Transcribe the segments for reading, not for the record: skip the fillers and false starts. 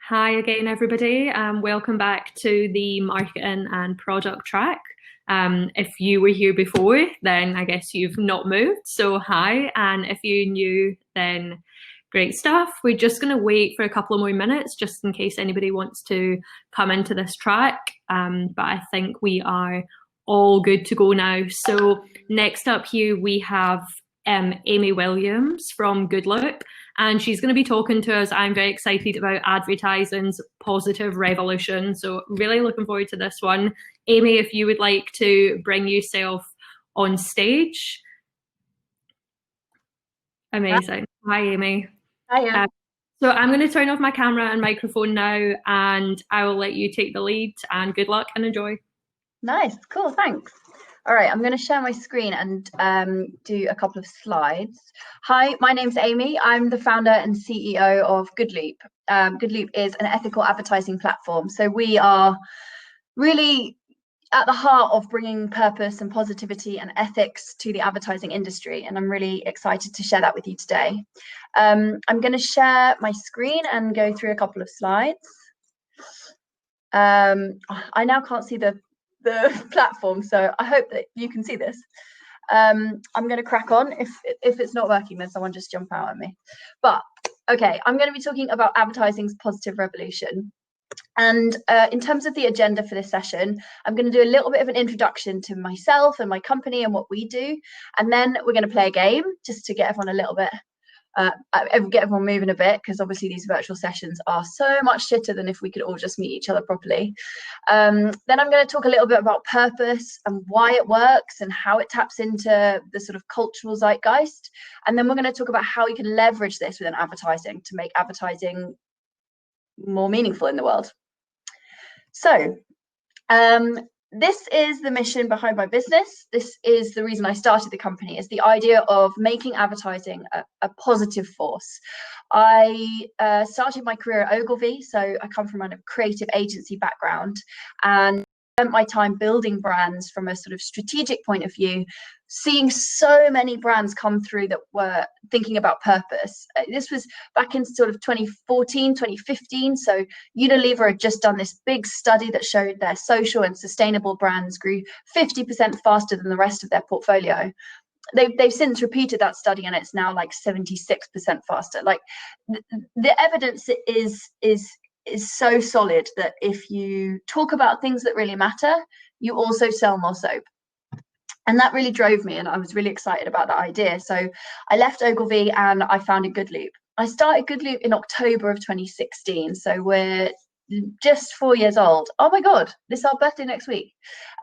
Hi again, everybody. Welcome back to the marketing and product track. If you were here before, then I guess you've not moved. So hi, and if you're new, then great stuff. We're just going to wait for a couple of more minutes just in case anybody wants to come into this track. But I think we are all good to go now. So next up here we have Amy Williams from Goodloop, and she's going to be talking to us. I'm very excited about advertising's positive revolution, so really looking forward to this one. Amy, if you would like to bring yourself on stage. Amazing. Hi, Amy. Hiya. So I'm going to turn off my camera and microphone now, and I will let you take the lead, and good luck and enjoy. Nice, cool, thanks. All right, I'm going to share my screen and do a couple of slides. Hi, my name's Amy. I'm the founder and CEO of Goodloop. Goodloop is an ethical advertising platform. So we are really at the heart of bringing purpose and positivity and ethics to the advertising industry. And I'm really excited to share that with you today. I'm going to share my screen and go through a couple of slides. I now can't see the platform, so I hope that you can see this. I'm going to crack on. If it's not working, then someone just jump out at me. But okay, I'm going to be talking about advertising's positive revolution. And in terms of the agenda for this session, I'm going to do a little bit of an introduction to myself and my company and what we do. And then we're going to play a game just to get everyone a little bit get everyone moving a bit, because obviously these virtual sessions are so much shitter than if we could all just meet each other properly. Then I'm going to talk a little bit about purpose and why it works and how it taps into the sort of cultural zeitgeist. And then we're going to talk about how you can leverage this within advertising to make advertising more meaningful in the world. So this is the mission behind my business. This is the reason I started the company, is the idea of making advertising a positive force. I started my career at Ogilvy, so I come from a creative agency background, and spent my time building brands from a sort of strategic point of view, seeing so many brands come through that were thinking about purpose. This was back in sort of 2014, 2015. So Unilever had just done this big study that showed their social and sustainable brands grew 50% faster than the rest of their portfolio. They've since repeated that study, and it's now like 76% faster. Like the evidence is so solid that if you talk about things that really matter, you also sell more soap. And that really drove me, and I was really excited about that idea. So I left Ogilvy and I founded Goodloop. I started Goodloop in October of 2016. So we're just 4 years old. Oh my God, this is our birthday next week.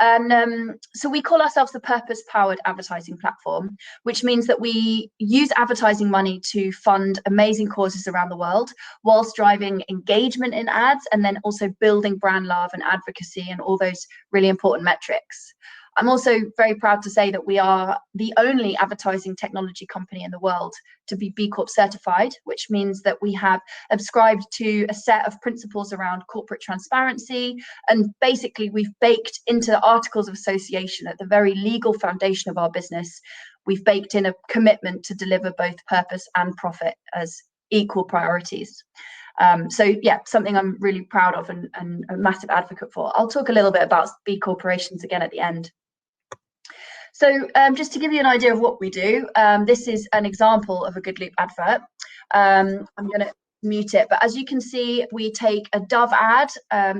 And so we call ourselves the purpose-powered advertising platform, which means that we use advertising money to fund amazing causes around the world, whilst driving engagement in ads, and then also building brand love and advocacy and all those really important metrics. I'm also very proud to say that we are the only advertising technology company in the world to be B Corp certified, which means that we have subscribed to a set of principles around corporate transparency. And basically, we've baked into the Articles of Association, at the very legal foundation of our business, we've baked in a commitment to deliver both purpose and profit as equal priorities. So yeah, something I'm really proud of and a massive advocate for. I'll talk a little bit about B Corporations again at the end. So just to give you an idea of what we do, this is an example of a Goodloop advert. I'm going to mute it, but as you can see, we take a Dove ad.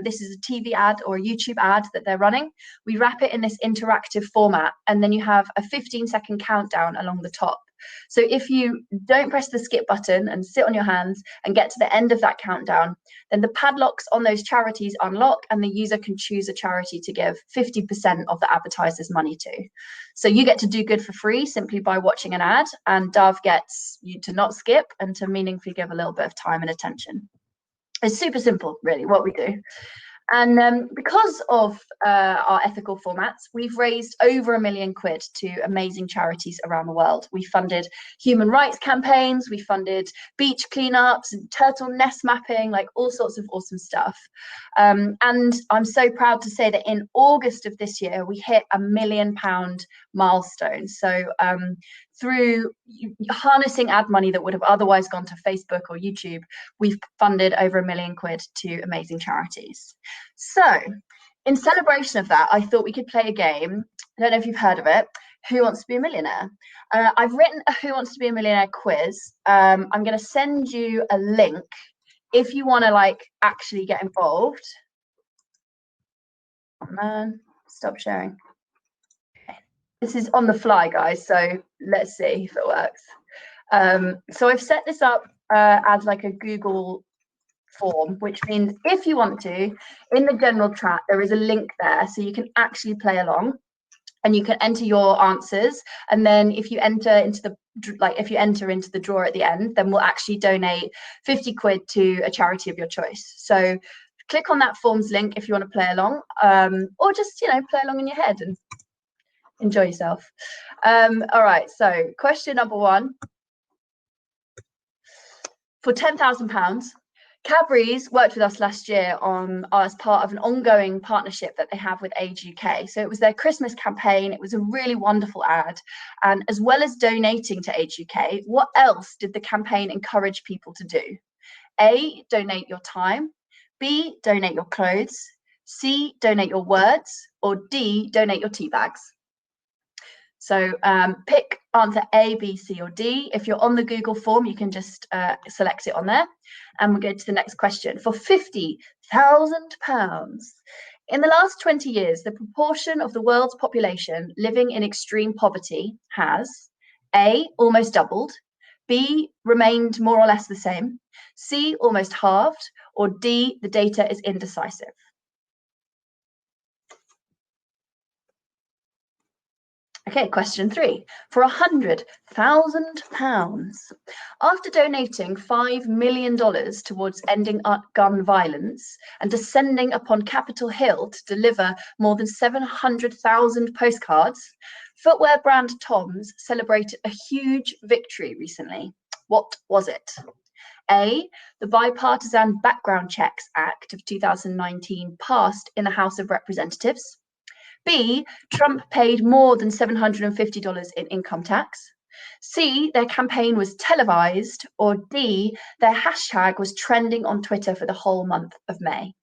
This is a TV ad or a YouTube ad that they're running. We wrap it in this interactive format, and then you have a 15-second countdown along the top. So if you don't press the skip button and sit on your hands and get to the end of that countdown, then the padlocks on those charities unlock, and the user can choose a charity to give 50% of the advertiser's money to. So you get to do good for free simply by watching an ad, and Dove gets you to not skip and to meaningfully give a little bit of time and attention. It's super simple, really, what we do. And because of our ethical formats, we've raised over £1 million to amazing charities around the world. We funded human rights campaigns, we funded beach cleanups and turtle nest mapping, like all sorts of awesome stuff. And I'm so proud to say that in August of this year, we hit £1 million milestone. So through harnessing ad money that would have otherwise gone to Facebook or YouTube, we've funded over £1 million to amazing charities. So in celebration of that, I thought we could play a game. I don't know if you've heard of it. Who Wants to Be a Millionaire? I've written a Who Wants to Be a Millionaire quiz. I'm going to send you a link if you want to like actually get involved. Oh man, stop sharing. This is on the fly, guys, so let's see if it works. So I've set this up as like a Google form, which means if you want to, in the general chat, there is a link there so you can actually play along. And you can enter your answers, and then if you enter into the draw at the end, then we'll actually donate 50 quid to a charity of your choice. So click on that forms link if you want to play along, or just play along in your head and enjoy yourself. All right, so question number 1. For £10,000, Cadbury's worked with us last year as part of an ongoing partnership that they have with Age UK. So it was their Christmas campaign. It was a really wonderful ad. And as well as donating to Age UK, what else did the campaign encourage people to do? A, donate your time. B, donate your clothes. C, donate your words. Or D, donate your tea bags. So pick answer A, B, C, or D. If you're on the Google form, you can just select it on there. And we'll go to the next question. For £50,000, in the last 20 years, the proportion of the world's population living in extreme poverty has A, almost doubled, B, remained more or less the same, C, almost halved, or D, the data is indecisive. Okay, question 3. For £100,000, after donating $5 million towards ending gun violence and descending upon Capitol Hill to deliver more than 700,000 postcards, footwear brand Tom's celebrated a huge victory recently. What was it? A, the Bipartisan Background Checks Act of 2019 passed in the House of Representatives. B, Trump paid more than $750 in income tax. C, their campaign was televised. Or D, their hashtag was trending on Twitter for the whole month of May.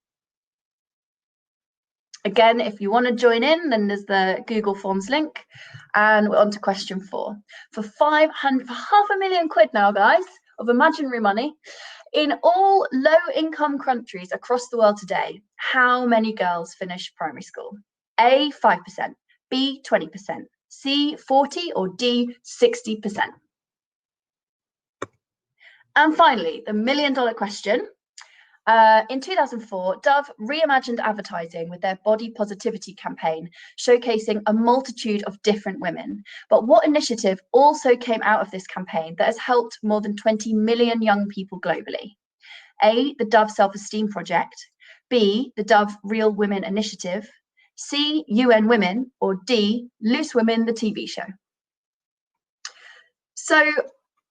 Again, if you want to join in, then there's the Google Forms link. And we're on to question 4. For £500,000 now, guys, of imaginary money, in all low-income countries across the world today, how many girls finish primary school? A, 5%, B, 20%, C, 40%, or D, 60%. And finally, the $1 million question. In 2004, Dove reimagined advertising with their body positivity campaign, showcasing a multitude of different women. But what initiative also came out of this campaign that has helped more than 20 million young people globally? A, the Dove Self-Esteem Project, B, the Dove Real Women Initiative, C, UN Women, or D, Loose Women, the TV show. So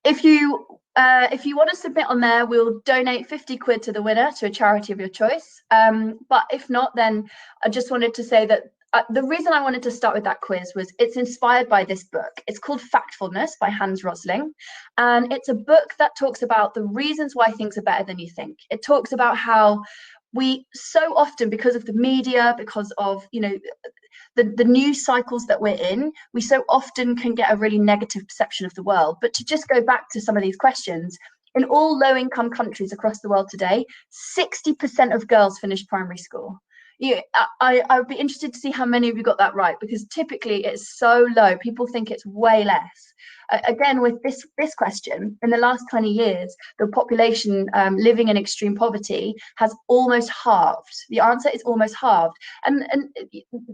if you want to submit on there, we'll donate 50 quid to the winner to a charity of your choice. But if not, then I just wanted to say that the reason I wanted to start with that quiz was it's inspired by this book. It's called Factfulness by Hans Rosling. And it's a book that talks about the reasons why things are better than you think. It talks about how we so often, because of the media, because of, the news cycles that we're in, we so often can get a really negative perception of the world. But to just go back to some of these questions, in all low-income countries across the world today, 60% of girls finish primary school. I would be interested to see how many of you got that right, because typically it's so low. People think it's way less. Again, with this question, in the last 20 years, the population living in extreme poverty has almost halved. The answer is almost halved. And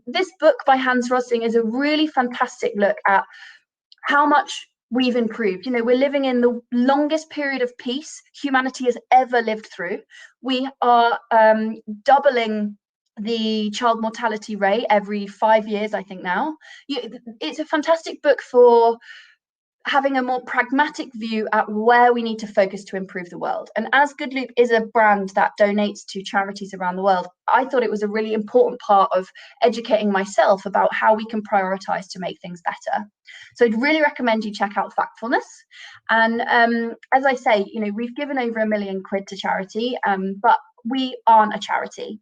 this book by Hans Rosling is a really fantastic look at how much we've improved. We're living in the longest period of peace humanity has ever lived through. We are doubling the child mortality rate every 5 years, I think now. It's a fantastic book for having a more pragmatic view at where we need to focus to improve the world. And as Goodloop is a brand that donates to charities around the world, I thought it was a really important part of educating myself about how we can prioritize to make things better. So I'd really recommend you check out Factfulness. And as I say, you know, we've given over £1 million to charity, but we aren't a charity.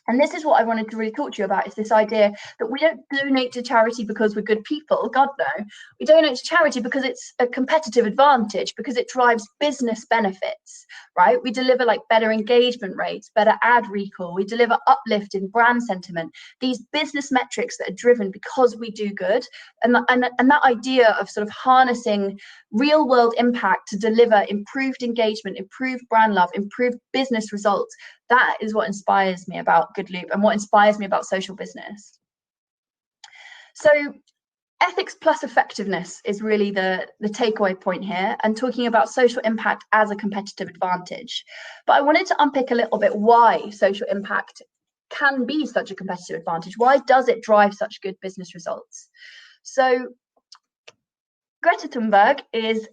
And this is what I wanted to really talk to you about, is this idea that we don't donate to charity because we're good people. God, no. We donate to charity because it's a competitive advantage, because it drives business benefits, right? We deliver like better engagement rates, better ad recall. We deliver uplift in brand sentiment, these business metrics that are driven because we do good. And that idea of sort of harnessing real world impact to deliver improved engagement, improved brand love, improved business results, that is what inspires me about Goodloop and what inspires me about social business. So ethics plus effectiveness is really the takeaway point here, and talking about social impact as a competitive advantage. But I wanted to unpick a little bit why social impact can be such a competitive advantage. Why does it drive such good business results? So Greta Thunberg is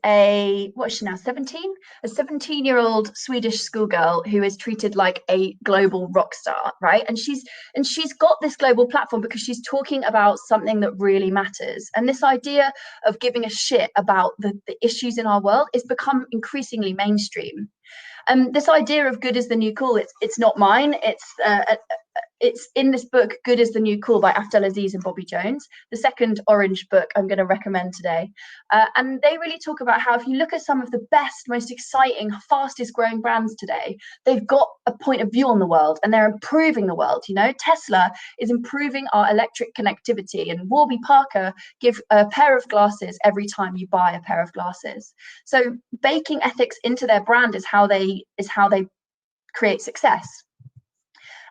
what is she now, 17? A 17-year-old Swedish schoolgirl who is treated like a global rock star, right? And she's got this global platform because she's talking about something that really matters. And this idea of giving a shit about the issues in our world is become increasingly mainstream. This idea of good is the new cool, it's not mine. It's in this book, Good is the New Cool by Afdel Aziz and Bobby Jones, the second orange book I'm going to recommend today. And they really talk about how if you look at some of the best, most exciting, fastest growing brands today, they've got a point of view on the world and they're improving the world. You know, Tesla is improving our electric connectivity, and Warby Parker give a pair of glasses every time you buy a pair of glasses. So baking ethics into their brand is how they create success.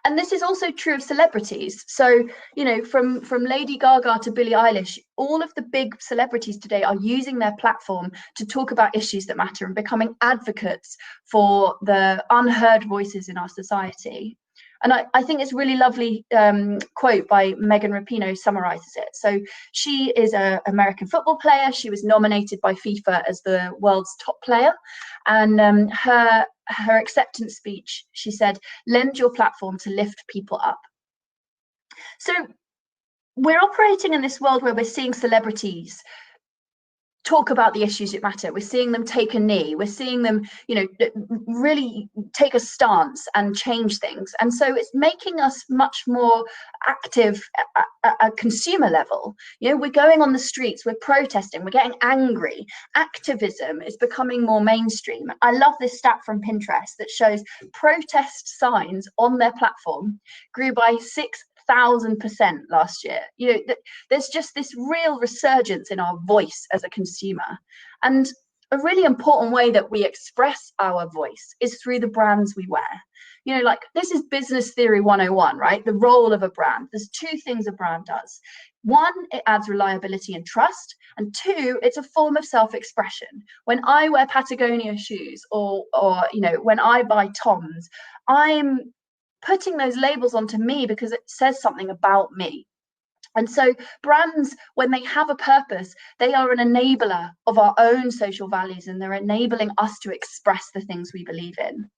And this is also true of celebrities. So, you know, from Lady Gaga to Billie Eilish, all of the big celebrities today are using their platform to talk about issues that matter and becoming advocates for the unheard voices in our society. And I think it's a really lovely quote by Megan Rapinoe summarizes it. So she is an American football player. She was nominated by FIFA as the world's top player. And her acceptance speech, she said, "Lend your platform to lift people up." So we're operating in this world where we're seeing celebrities talk about the issues that matter. We're seeing them take a knee. We're seeing them, you know, really take a stance and change things. And so it's making us much more active at a consumer level. You know, we're going on the streets, we're protesting, we're getting angry. Activism is becoming more mainstream. I love this stat from Pinterest that shows protest signs on their platform grew by 6,000% last year. You know, there's just this real resurgence in our voice as a consumer. And a really important way that we express our voice is through the brands we wear. You know, like, this is business theory 101, right? The role of a brand. There's two things a brand does. One, it adds reliability and trust. And two, it's a form of self-expression. When I wear Patagonia shoes or you know, when I buy Toms, I'm putting those labels onto me because it says something about me. And so brands, when they have a purpose, they are an enabler of our own social values, and they're enabling us to express the things we believe in.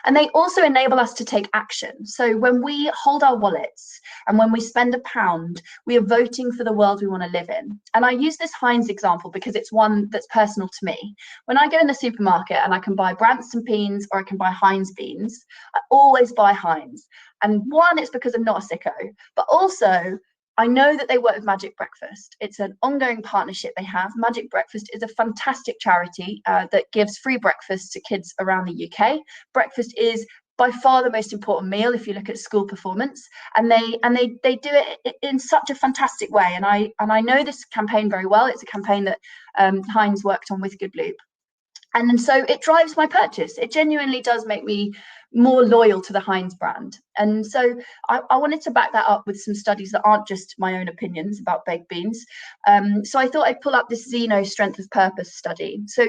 And they also enable us to take action. So when we hold our wallets and when we spend £1, we are voting for the world we want to live in. And I use this Heinz example because it's one that's personal to me. When I go in the supermarket and I can buy Branston beans or I can buy Heinz beans, I always buy Heinz. And one, it's because I'm not a sicko, but also I know that they work with Magic Breakfast. It's an ongoing partnership they have. Magic Breakfast is a fantastic charity that gives free breakfast to kids around the UK. Breakfast is by far the most important meal if you look at school performance, and they do it in such a fantastic way. And I know this campaign very well. It's a campaign that Heinz worked on with Goodloop. And so it drives my purchase. It genuinely does make me more loyal to the Heinz brand. And so I wanted to back that up with some studies that aren't just my own opinions about baked beans. So I thought I'd pull up this Zeno Strength of Purpose study. So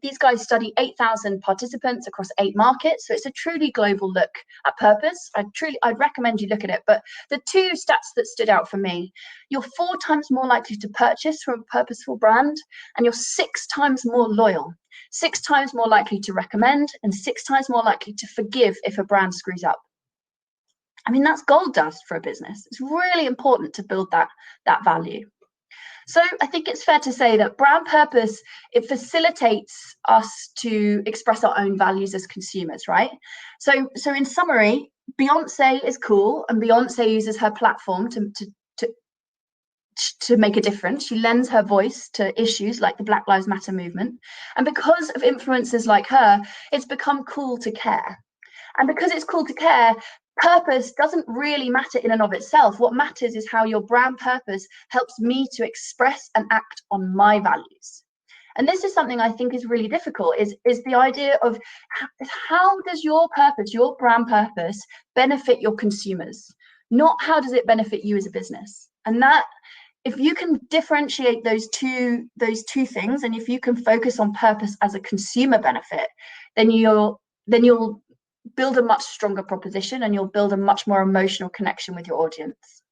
these guys study 8,000 participants across 8 markets. So it's a truly global look at purpose. I'd recommend you look at it. But the 2 stats that stood out for me: you're 4 times more likely to purchase from a purposeful brand, and you're 6 times more loyal. 6 times more likely to recommend, and 6 times more likely to forgive if a brand screws up. I mean, that's gold dust for a business. It's really important to build that value. So I think it's fair to say that brand purpose, it facilitates us to express our own values as consumers, right? So in summary, Beyonce is cool, and Beyonce uses her platform to make a difference. She lends her voice to issues like the Black Lives Matter movement. And because of influencers like her, it's become cool to care. And because it's cool to care, purpose doesn't really matter in and of itself. What matters is how your brand purpose helps me to express and act on my values. And this is something I think is really difficult, is the idea of how does your purpose, your brand purpose, benefit your consumers? Not how does it benefit you as a business? And that, if you can differentiate those two things, and if you can focus on purpose as a consumer benefit, then you'll build a much stronger proposition, and you'll build a much more emotional connection with your audience.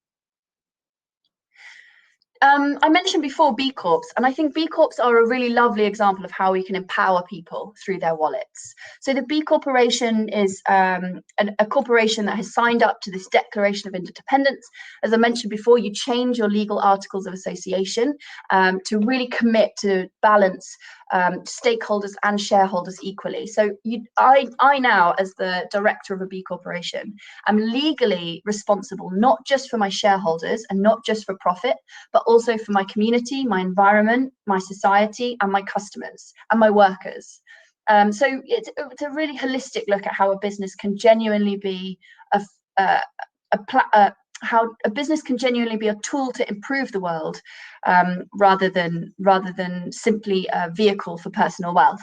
I mentioned before B Corps, and I think B Corps are a really lovely example of how we can empower people through their wallets. So the B Corporation is a corporation that has signed up to this Declaration of Interdependence. As I mentioned before, you change your legal articles of association to really commit to balance stakeholders and shareholders equally. So I now, as the director of a B Corporation, am legally responsible not just for my shareholders and not just for profit, but also for my community, my environment, my society, and my customers and my workers. So it's a really holistic look at how a business can genuinely be how a business can genuinely be a tool to improve the world, rather than simply a vehicle for personal wealth.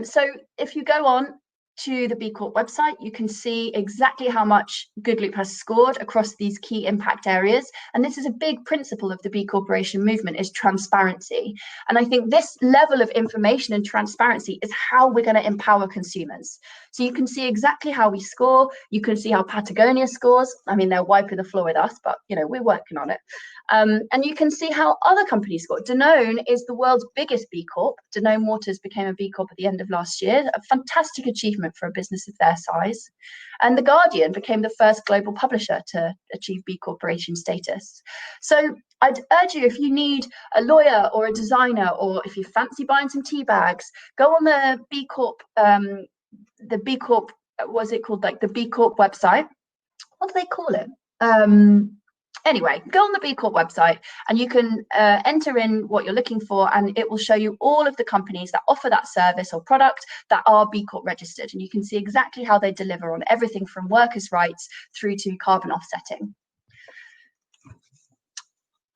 So if you go on to the B Corp website, you can see exactly how much Good Loop has scored across these key impact areas. And this is a big principle of the B Corporation movement, is transparency. And I think this level of information and transparency is how we're going to empower consumers. So you can see exactly how we score. You can see how Patagonia scores. I mean, they're wiping the floor with us, but we're working on it. And you can see how other companies score. Danone is the world's biggest B Corp. Danone Waters became a B Corp at the end of last year, a fantastic achievement for a business of their size. And The Guardian became the first global publisher to achieve B Corporation status. So I'd urge you, if you need a lawyer or a designer, or if you fancy buying some tea bags, go on the B Corp, what's it called, like the B Corp website. What do they call it? Anyway, go on the B Corp website, and you can enter in what you're looking for, and it will show you all of the companies that offer that service or product that are B Corp registered. And you can see exactly how they deliver on everything from workers' rights through to carbon offsetting.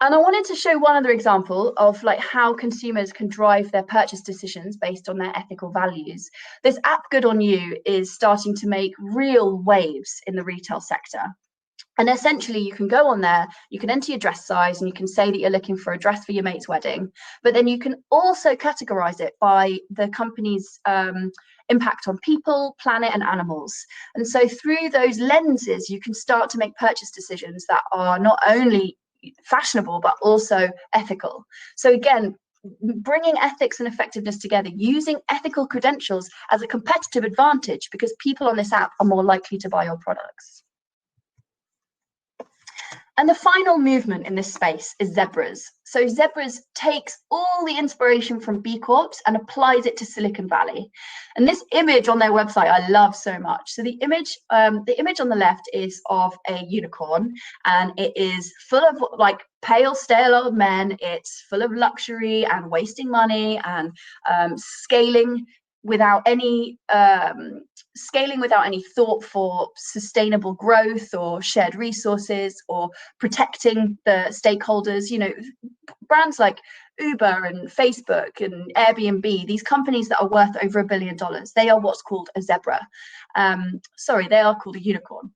And I wanted to show one other example of how consumers can drive their purchase decisions based on their ethical values. This app, Good On You, is starting to make real waves in the retail sector. And essentially, you can go on there, you can enter your dress size, and you can say that you're looking for a dress for your mate's wedding. But then you can also categorize it by the company's impact on people, planet, and animals. And so through those lenses, you can start to make purchase decisions that are not only fashionable, but also ethical. So again, bringing ethics and effectiveness together, using ethical credentials as a competitive advantage, because people on this app are more likely to buy your products. And the final movement in this space is Zebras. So Zebras takes all the inspiration from B Corps and applies it to Silicon Valley. And this image on their website I love so much. So the image on the left is of a unicorn, and it is full of pale, stale old men. It's full of luxury and wasting money and scaling without any scaling without any thought for sustainable growth or shared resources or protecting the stakeholders. You know, brands like Uber and Facebook and Airbnb, these companies that are worth over $1 billion, they are what's called a zebra. They are called a unicorn.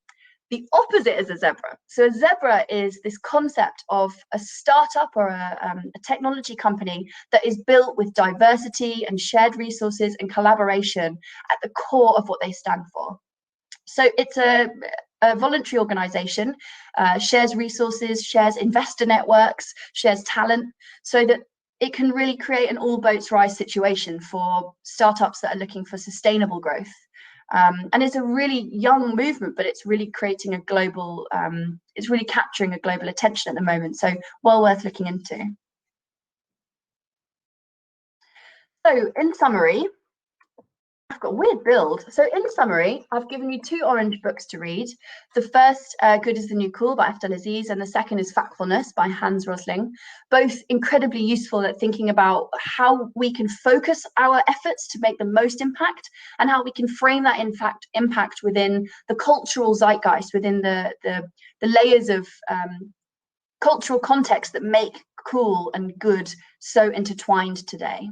The opposite is a zebra. So a zebra is this concept of a startup or a technology company that is built with diversity and shared resources and collaboration at the core of what they stand for. So it's a voluntary organization, shares resources, shares investor networks, shares talent, so that it can really create an all boats rise situation for startups that are looking for sustainable growth. And it's a really young movement, but it's really creating a global, it's really capturing a global attention at the moment. So well worth looking into. So in summary, I've got a weird build. So in summary, I've given you 2 orange books to read. The first, Good is the New Cool by Afdal Aziz, and the second is Factfulness by Hans Rosling. Both incredibly useful at thinking about how we can focus our efforts to make the most impact and how we can frame that impact within the cultural zeitgeist, within the layers of cultural context that make cool and good so intertwined today.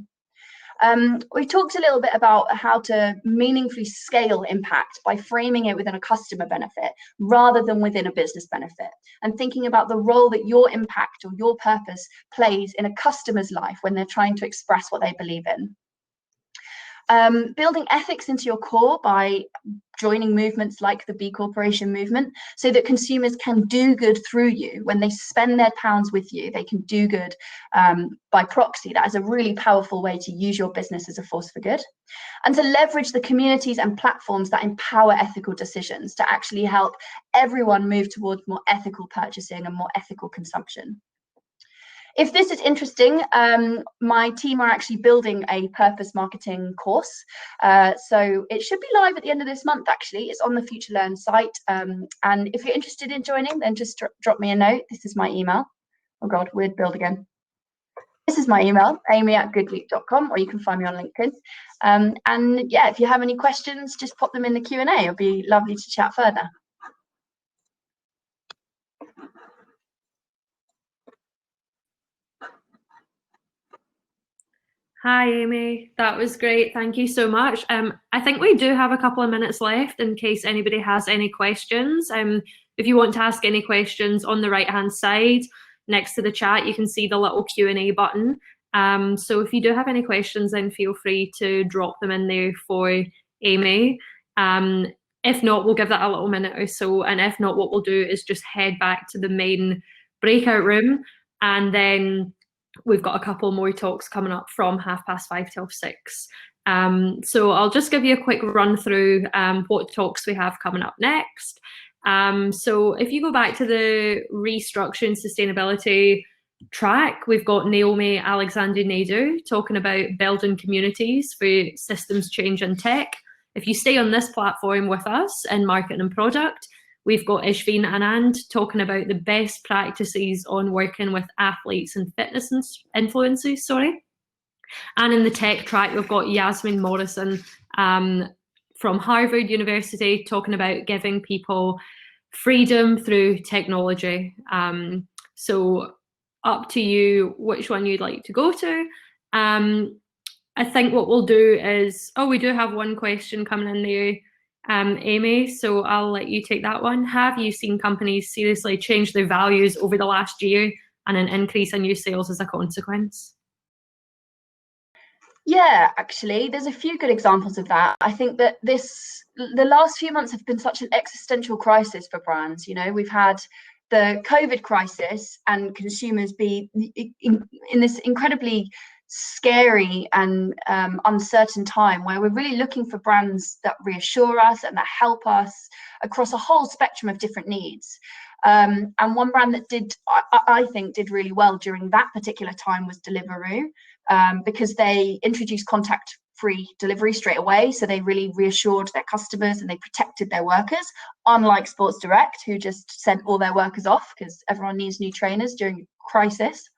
We talked a little bit about how to meaningfully scale impact by framing it within a customer benefit rather than within a business benefit, and thinking about the role that your impact or your purpose plays in a customer's life when they're trying to express what they believe in. Building ethics into your core by joining movements like the B Corporation movement, so that consumers can do good through you. When they spend their pounds with you, they can do good by proxy. That is a really powerful way to use your business as a force for good. And to leverage the communities and platforms that empower ethical decisions to actually help everyone move towards more ethical purchasing and more ethical consumption. If this is interesting, my team are actually building a purpose marketing course. So it should be live at the end of this month, actually. It's on the Future Learn site. And if you're interested in joining, then just drop me a note. This is my email. Oh God, weird build again. This is my email, amy@goodleap.com, or you can find me on LinkedIn. And yeah, if you have any questions, just pop them in the Q&A. It'll be lovely to chat further. Hi, Amy. That was great. Thank you so much. I think we do have a couple of minutes left in case anybody has any questions. If you want to ask any questions, on the right-hand side next to the chat, you can see the little Q&A button. So if you do have any questions, then feel free to drop them in there for Amy. If not, we'll give that a little minute or so. And if not, what we'll do is just head back to the main breakout room, and then we've got a couple more talks coming up from 5:30 till 6. So I'll just give you a quick run through what talks we have coming up next. So if you go back to the restructuring sustainability track, we've got Naomi Alexander-Nader talking about building communities for systems change and tech. If you stay on this platform with us in marketing and product, we've got Ishveen Anand talking about the best practices on working with athletes and fitness influencers, And in the tech track, we've got Yasmin Morrison from Harvard University talking about giving people freedom through technology. So up to you which one you'd like to go to. I think what we'll do is, we do have one question coming in there. Amy, so I'll let you take that one. Have you seen companies seriously change their values over the last year and an increase in new sales as a consequence? Yeah, actually, there's a few good examples of that. I think that the last few months have been such an existential crisis for brands. You know, we've had the COVID crisis and consumers be in this incredibly scary and uncertain time where we're really looking for brands that reassure us and that help us across a whole spectrum of different needs. And one brand that I think did really well during that particular time was Deliveroo, because they introduced contact-free delivery straight away. So they really reassured their customers and they protected their workers, unlike Sports Direct, who just sent all their workers off because everyone needs new trainers during a crisis.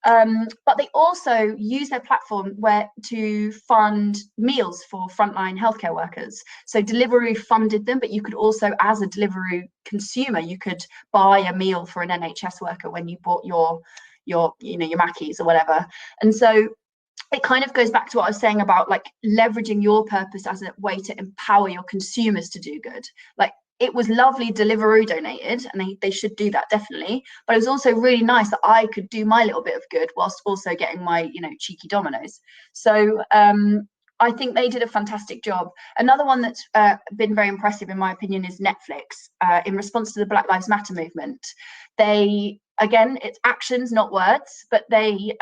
But they also use their platform to fund meals for frontline healthcare workers. So Deliveroo funded them, but you could also, as a Deliveroo consumer, you could buy a meal for an NHS worker when you bought your Mackies or whatever. And so it kind of goes back to what I was saying about like leveraging your purpose as a way to empower your consumers to do good. Like, it was lovely Deliveroo donated, and they should do that definitely. But it was also really nice that I could do my little bit of good whilst also getting my, cheeky Dominoes. So I think they did a fantastic job. Another one that's been very impressive, in my opinion, is Netflix. In response to the Black Lives Matter movement, again, it's actions, not words, but they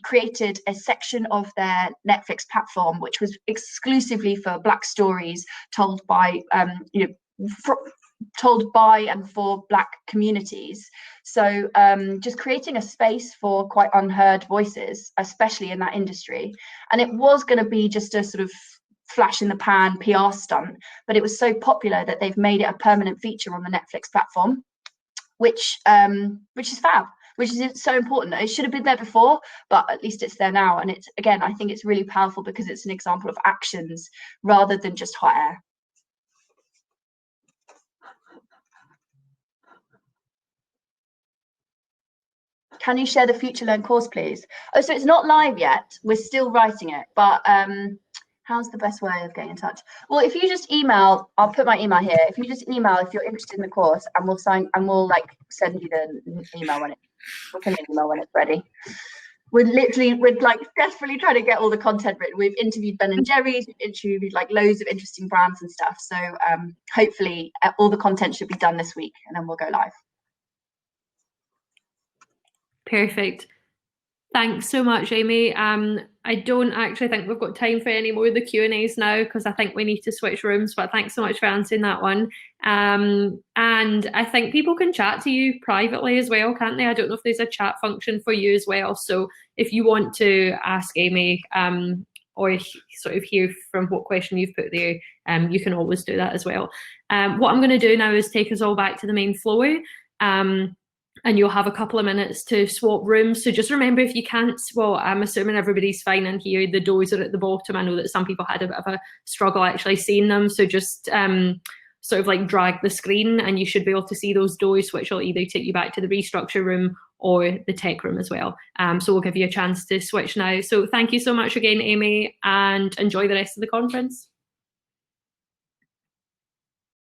created a section of their Netflix platform which was exclusively for Black stories told by told by and for Black communities. So just creating a space for quite unheard voices, especially in that industry. And it was going to be just a sort of flash in the pan PR stunt, but it was so popular that they've made it a permanent feature on the Netflix platform, which is fab, which is so important. It should have been there before, but at least it's there now. And I think it's really powerful because it's an example of actions rather than just hot air. Can you share the Future Learn course, please? Oh, so it's not live yet. We're still writing it, but how's the best way of getting in touch? Well, if you just email, I'll put my email here. If you just email if you're interested in the course, and we'll send you the email when it's ready. We're like desperately trying to get all the content written. We've interviewed Ben and Jerry's, we've interviewed like loads of interesting brands and stuff. So hopefully all the content should be done this week, and then we'll go live. Perfect. Thanks so much, Amy. I don't actually think we've got time for any more of the Q&As now, because I think we need to switch rooms, but thanks so much for answering that one. And I think people can chat to you privately as well, can't they? I don't know if there's a chat function for you as well. So if you want to ask Amy or sort of hear from what question you've put there, you can always do that as well. What I'm going to do now is take us all back to the main floor. And you'll have a couple of minutes to swap rooms. So just remember, if you can't, well, I'm assuming everybody's fine in here. The doors are at the bottom. I know that some people had a bit of a struggle actually seeing them. So just sort of like drag the screen and you should be able to see those doors, which will either take you back to the restructure room or the tech room as well. So we'll give you a chance to switch now. So thank you so much again, Amy, and enjoy the rest of the conference.